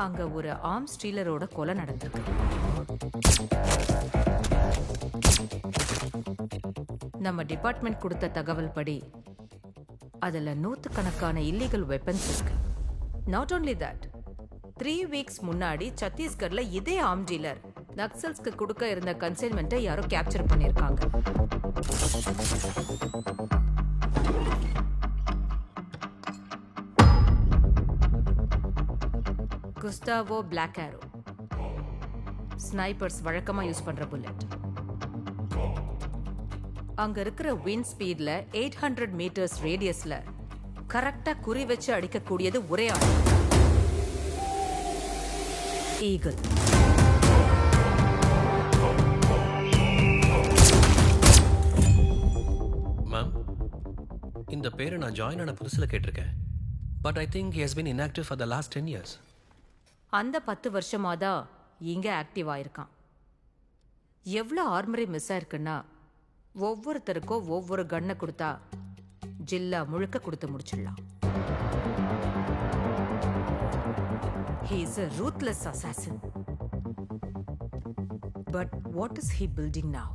அங்க ஒரு ஆர்ம்ஸ் டீலரோட கொலை நடந்தது. நம்ம டிபார்ட்மெண்ட் கொடுத்த தகவல் படி அதுல நூத்துக்கணக்கான இல்லீகல் வெப்பன்ஸ் இருக்கு. நாட் ஓன்லி தட், 3 வீக்ஸ் முன்னாடி சத்தீஸ்கர்ல இதே ஆர்ம் டீலர் நக்சல்ஸ்க்கு கொடுக்க இருந்த கன்சைன்மெண்ட்டை யாரோ கேப்சர் பண்ணிருக்காங்க. குஸ்டாவோ பிளாக் ஆரோ, ஸ்னைப்பர்ஸ் வழக்கமா யூஸ் பண்ற புல்லட். அங்க இருக்கிற விண்ட் ஸ்பீட்ல 800 மீட்டர்ஸ் ரேடியஸ்ல கரெக்டா குறி வச்சு அடிக்கக்கூடியது ஒரே ஆள், ஈகிள். மேம், இந்த பேரை நான் ஜாயின் ஆன புதுசுல கேட்டிருக்கேன். But I think he has been inactive for the last 10 years. அந்த 10 வருஷமா தான் இங்க ஆக்டிவ் ஆயிருக்கான். எவ்வளவு ஆர்மரி மிஸ் ஆயிருக்குன்னா ஒவ்வொருத்தருக்கும் ஒவ்வொரு கண்ணை கொடுத்தா ஜில்லா முழுக்க கொடுத்து முடிச்சிடலாம். He is a ruthless assassin. But what is he building now?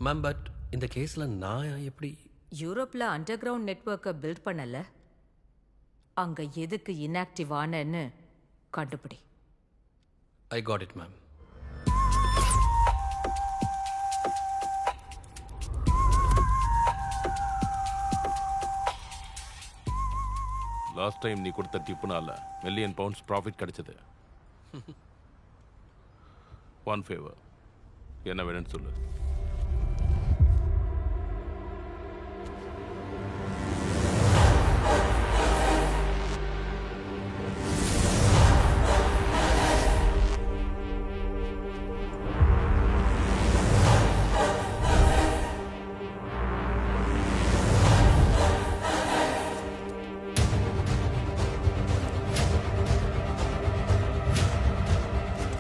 Ma'am, but இந்த கேஸ்ல நான் எப்படி? யூரோப்ல அண்டர் கிரவுண்ட் நெட்வொர்க்கை பில்ட் பண்ணல, அங்க எதுக்கு இன்ஆக்டிவ் ஆனன்னு கண்டுபிடி. I got it ma'am. Last time நீ கொடுத்த டிப்புனால £1 million ப்ராஃபிட் கிடைச்சது. ஒன் ஃபேவர், என்ன வேணும்னு சொல்லு.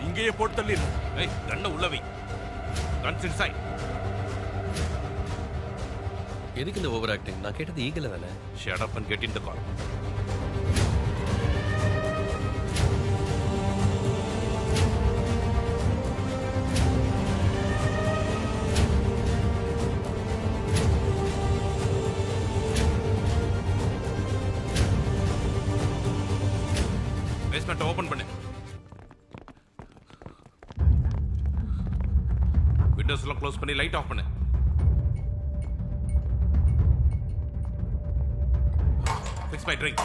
இங்கேயே போட்டு தள்ளிடு. ஏய், கண்ணை உள்ளவை. Guns inside. எதுக்கு இந்த ஓவர் ஆக்டிங்? நான் கேட்டது ஈகிள் தானே. Shut up and get in the car. Basement open பண்ணு. விண்டோஸ் எல்லாம் க்ளோஸ் பண்ணி லைட் ஆஃப் பண்ணு. Fix my drink.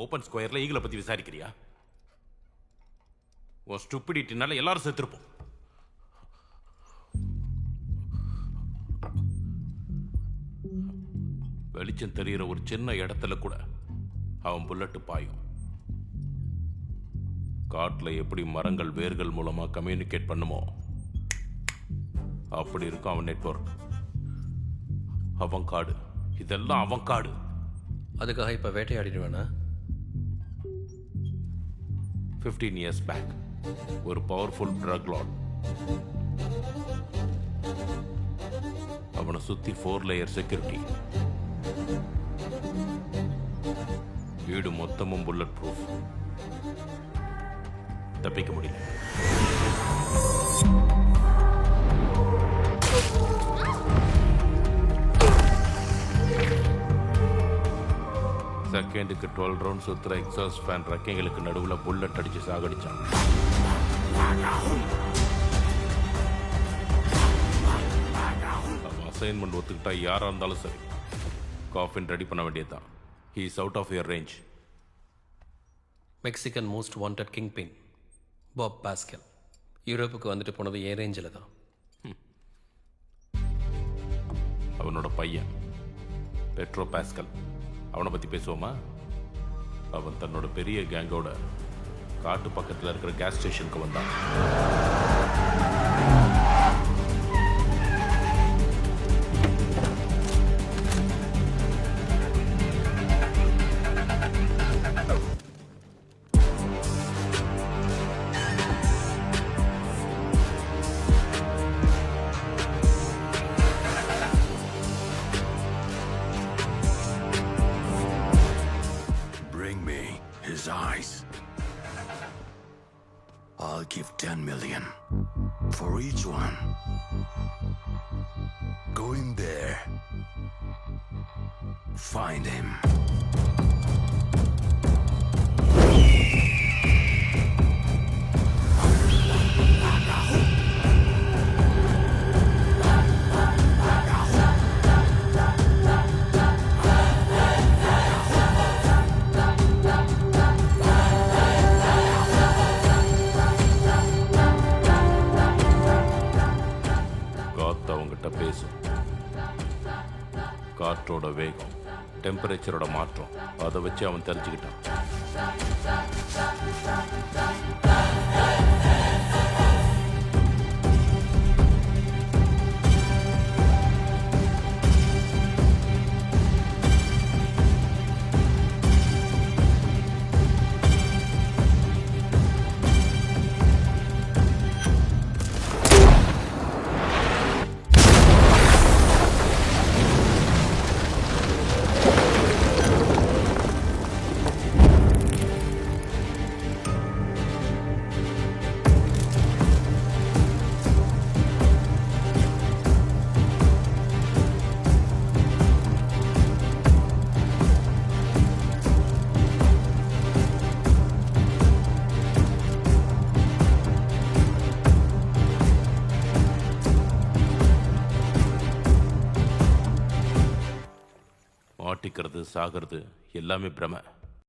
ஓபன் ஸ்கொயர்ல ஈகிளை பத்தி விசாரிக்கிறியா? உன் ஸ்டூபிடிட்டினால எல்லாரும் செத்துருப்போம். வெளிச்சம் தெரிகிற ஒரு சின்ன இடத்துல கூட அவன் புல்லட்டு பாயும். காட்டில் எப்படி மரங்கள் வேர்கள் மூலமா கம்யூனிகேட் பண்ணுமோ அப்படி இருக்கும் அவன் நெட்வொர்க். அவன் காடு, இதெல்லாம் அவன் காடு. அதுக்காக இப்ப வேட்டையாடிடுவேனா? 15 years பேக் ஒரு பவர்ஃபுல் ட்ரக் லார்ட். அவனை சுத்தி 4 லேயர் செக்யூரிட்டி. வீடு மொத்தமும் புல்லட் ப்ரூஃப். தப்பிக்க முடியல. செகண்டுக்கு 12 ரவுண்ட் சுத்துற எக்ஸாஸ்ட் ஃபேன் ரெக்கைகளுக்கு நடுவில் புல்லட் அடிச்சு சாகடிச்சான். அவன் அசைன்மெண்ட் ஒத்துக்கிட்டா யாரா இருந்தாலும் சரி காஃபின் ரெடி பண்ண வேண்டியதுதான். He is out of your range. Mexican most wanted kingpin பாப் பாஸ்கல் யூரோப்புக்கு வந்துட்டு போனது என் ரேஞ்சில் தான். அவனோட பையன் பெட்ரோ பாஸ்கல், அவனை பற்றி பேசுவோமா? அவன் தன்னோட பெரிய கேங்கோட காட்டு பக்கத்தில் இருக்கிற கேஸ் ஸ்டேஷனுக்கு வந்தான். his eyes. I'll give 10 million for each one. Go in there. Find him. காத்து அவங்ககிட்ட பேசும். காற்றோட வேகம், டெம்பரேச்சரோட மாற்றம், அதை வச்சு அவன் தெரிஞ்சுக்கிட்டான். மாட்டிக்கிறது, சாகிறது எல்லாமே பிரமை.